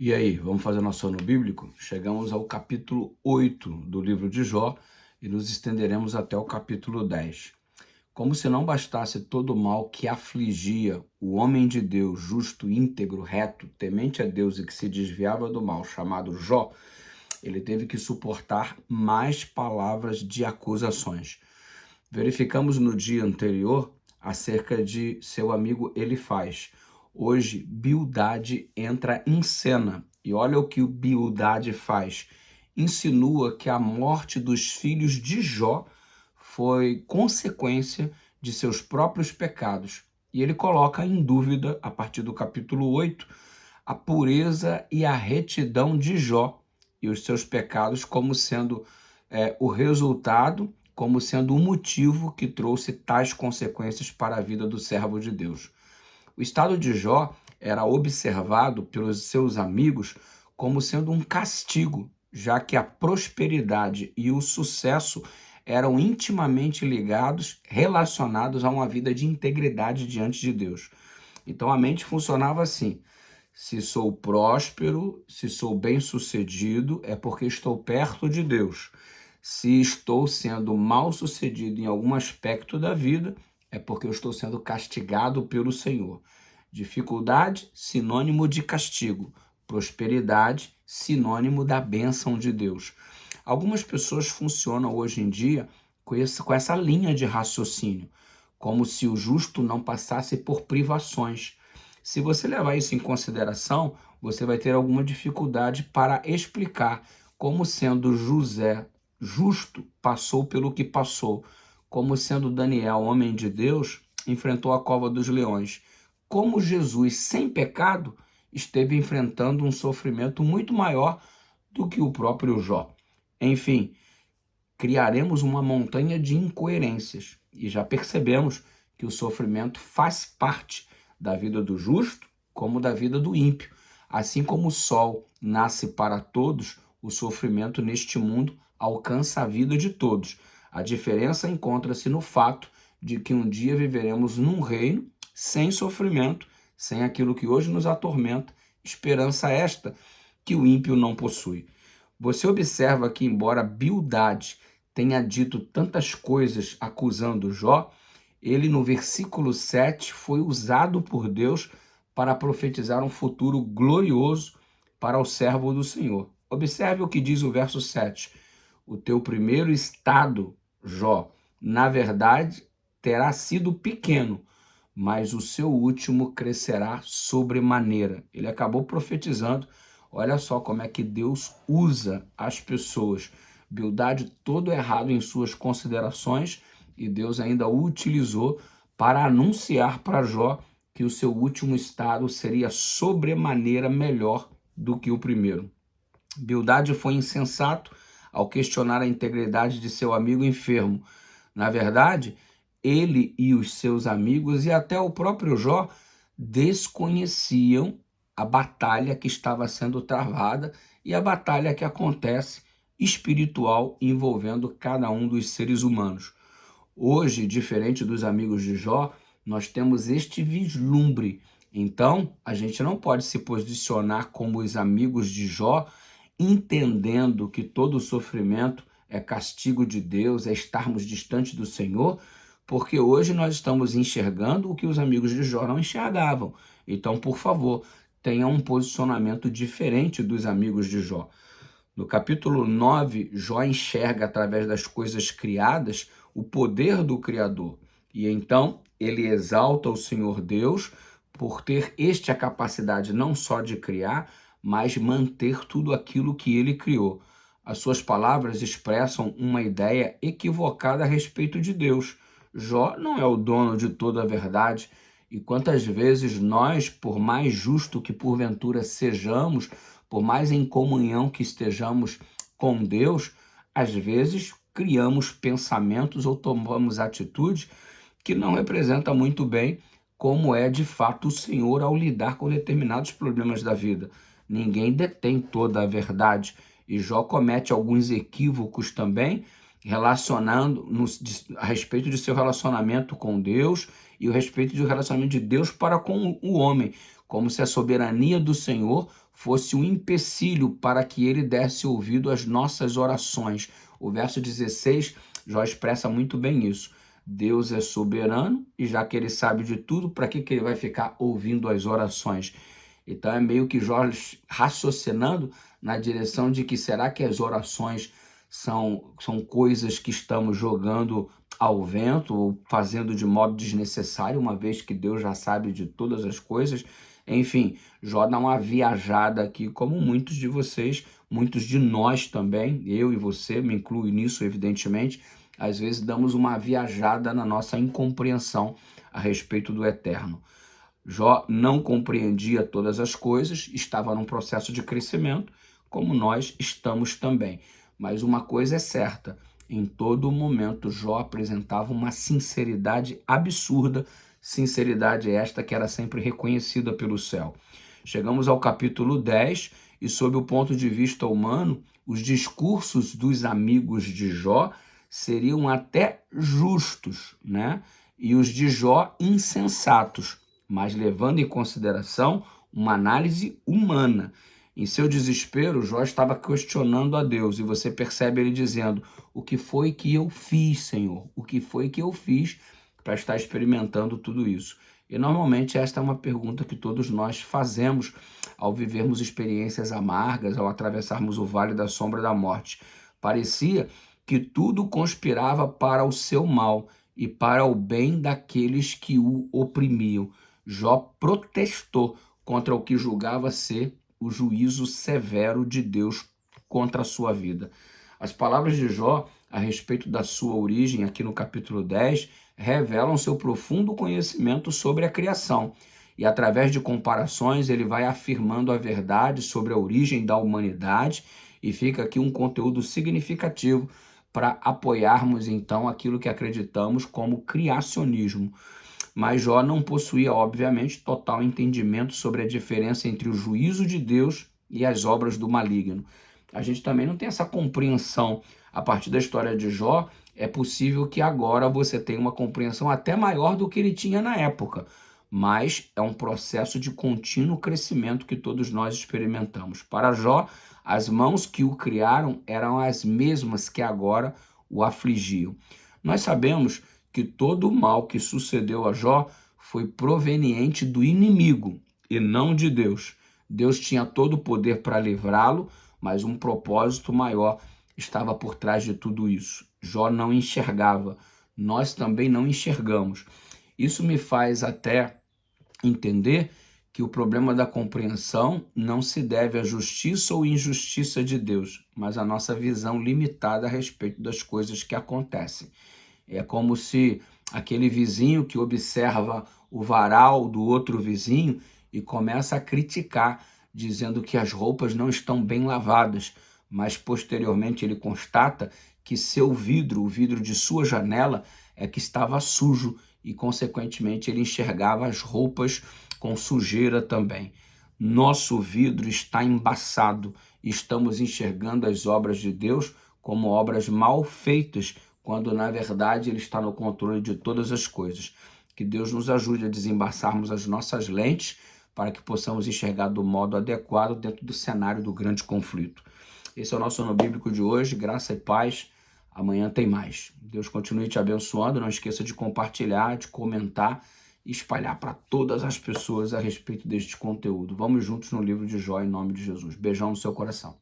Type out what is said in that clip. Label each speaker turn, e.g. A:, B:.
A: E aí, vamos fazer nosso ano bíblico? Chegamos ao capítulo 8 do livro de Jó e nos estenderemos até o capítulo 10. Como se não bastasse todo o mal que afligia o homem de Deus, justo, íntegro, reto, temente a Deus e que se desviava do mal, chamado Jó, ele teve que suportar mais palavras de acusações. Verificamos no dia anterior acerca de seu amigo Elifaz. Hoje, Bildade entra em cena. E olha o que o Bildade faz. Insinua que a morte dos filhos de Jó foi consequência de seus próprios pecados. E ele coloca em dúvida, a partir do capítulo 8, a pureza e a retidão de Jó e os seus pecados como sendo o resultado, como sendo o motivo que trouxe tais consequências para a vida do servo de Deus. O estado de Jó era observado pelos seus amigos como sendo um castigo, já que a prosperidade e o sucesso eram intimamente ligados, relacionados a uma vida de integridade diante de Deus. Então a mente funcionava assim: se sou próspero, se sou bem-sucedido, é porque estou perto de Deus. Se estou sendo mal-sucedido em algum aspecto da vida, é porque eu estou sendo castigado pelo Senhor. Dificuldade, sinônimo de castigo. Prosperidade, sinônimo da bênção de Deus. Algumas pessoas funcionam hoje em dia com essa linha de raciocínio, como se o justo não passasse por privações. Se você levar isso em consideração, você vai ter alguma dificuldade para explicar como sendo José justo passou pelo que passou, como sendo Daniel, homem de Deus, enfrentou a cova dos leões, como Jesus, sem pecado, esteve enfrentando um sofrimento muito maior do que o próprio Jó. Enfim, criaremos uma montanha de incoerências e já percebemos que o sofrimento faz parte da vida do justo como da vida do ímpio. Assim como o sol nasce para todos, o sofrimento neste mundo alcança a vida de todos. A diferença encontra-se no fato de que um dia viveremos num reino sem sofrimento, sem aquilo que hoje nos atormenta, esperança esta que o ímpio não possui. Você observa que, embora Bildade tenha dito tantas coisas acusando Jó, ele no versículo 7 foi usado por Deus para profetizar um futuro glorioso para o servo do Senhor. Observe o que diz o verso 7. O teu primeiro estado, Jó, na verdade, terá sido pequeno, mas o seu último crescerá sobremaneira. Ele acabou profetizando. Olha só como é que Deus usa as pessoas. Bildade todo errado em suas considerações, e Deus ainda o utilizou para anunciar para Jó que o seu último estado seria sobremaneira melhor do que o primeiro. Bildade foi insensato ao questionar a integridade de seu amigo enfermo. Na verdade, ele e os seus amigos e até o próprio Jó desconheciam a batalha que estava sendo travada e a batalha que acontece espiritual envolvendo cada um dos seres humanos. Hoje, diferente dos amigos de Jó, nós temos este vislumbre. Então, a gente não pode se posicionar como os amigos de Jó, entendendo que todo sofrimento é castigo de Deus, é estarmos distantes do Senhor, porque hoje nós estamos enxergando o que os amigos de Jó não enxergavam. Então, por favor, tenha um posicionamento diferente dos amigos de Jó. No capítulo 9, Jó enxerga através das coisas criadas o poder do Criador. E então ele exalta o Senhor Deus por ter a capacidade não só de criar, mas manter tudo aquilo que ele criou. As suas palavras expressam uma ideia equivocada a respeito de Deus. Jó não é o dono de toda a verdade. E quantas vezes nós, por mais justo que porventura sejamos, por mais em comunhão que estejamos com Deus, às vezes criamos pensamentos ou tomamos atitudes que não representam muito bem como é de fato o Senhor ao lidar com determinados problemas da vida. Ninguém detém toda a verdade e Jó comete alguns equívocos também relacionando a respeito de seu relacionamento com Deus e o respeito do relacionamento de Deus para com o homem. como se a soberania do Senhor fosse um empecilho para que ele desse ouvido às nossas orações. O verso 16, Jó expressa muito bem isso. Deus é soberano e já que ele sabe de tudo, para que ele vai ficar ouvindo as orações? Então é meio que Jó raciocinando na direção de que será que as orações são coisas que estamos jogando ao vento ou fazendo de modo desnecessário, uma vez que Deus já sabe de todas as coisas? Enfim, Jó dá uma viajada aqui, como muitos de vocês, muitos de nós também, eu e você, me incluo nisso, evidentemente, às vezes damos uma viajada na nossa incompreensão a respeito do eterno. Jó não compreendia todas as coisas, estava num processo de crescimento, como nós estamos também. Mas uma coisa é certa, em todo momento Jó apresentava uma sinceridade absurda, sinceridade esta que era sempre reconhecida pelo céu. Chegamos ao capítulo 10 e, sob o ponto de vista humano, os discursos dos amigos de Jó seriam até justos, né? E os de Jó insensatos, mas levando em consideração uma análise humana. Em seu desespero, Jó estava questionando a Deus, e você percebe ele dizendo: o que foi que eu fiz, Senhor? O que foi que eu fiz para estar experimentando tudo isso? E normalmente esta é uma pergunta que todos nós fazemos ao vivermos experiências amargas, ao atravessarmos o vale da sombra da morte. Parecia que tudo conspirava para o seu mal e para o bem daqueles que o oprimiam. Jó protestou contra o que julgava ser o juízo severo de Deus contra a sua vida. As palavras de Jó a respeito da sua origem, aqui no capítulo 10, revelam seu profundo conhecimento sobre a criação. E através de comparações, ele vai afirmando a verdade sobre a origem da humanidade, e fica aqui um conteúdo significativo para apoiarmos então aquilo que acreditamos como criacionismo. Mas Jó não possuía, obviamente, total entendimento sobre a diferença entre o juízo de Deus e as obras do maligno. A gente também não tem essa compreensão. A partir da história de Jó, é possível que agora você tenha uma compreensão até maior do que ele tinha na época, mas é um processo de contínuo crescimento que todos nós experimentamos. Para Jó, as mãos que o criaram eram as mesmas que agora o afligiam. Nós sabemos que todo o mal que sucedeu a Jó foi proveniente do inimigo e não de Deus. Deus tinha todo o poder para livrá-lo, mas um propósito maior estava por trás de tudo isso. Jó não enxergava, nós também não enxergamos. Isso me faz até entender que o problema da compreensão não se deve à justiça ou injustiça de Deus, mas à nossa visão limitada a respeito das coisas que acontecem. É como se aquele vizinho que observa o varal do outro vizinho e começa a criticar, dizendo que as roupas não estão bem lavadas, mas posteriormente ele constata que seu vidro, o vidro de sua janela, é que estava sujo e, consequentemente, ele enxergava as roupas com sujeira também. Nosso vidro está embaçado e estamos enxergando as obras de Deus como obras mal feitas, quando na verdade ele está no controle de todas as coisas. Que Deus nos ajude a desembaçarmos as nossas lentes para que possamos enxergar do modo adequado dentro do cenário do grande conflito. Esse é o nosso ano bíblico de hoje, graça e paz. Amanhã tem mais. Deus continue te abençoando, não esqueça de compartilhar, de comentar e espalhar para todas as pessoas a respeito deste conteúdo. Vamos juntos no livro de Jó, em nome de Jesus. Beijão no seu coração.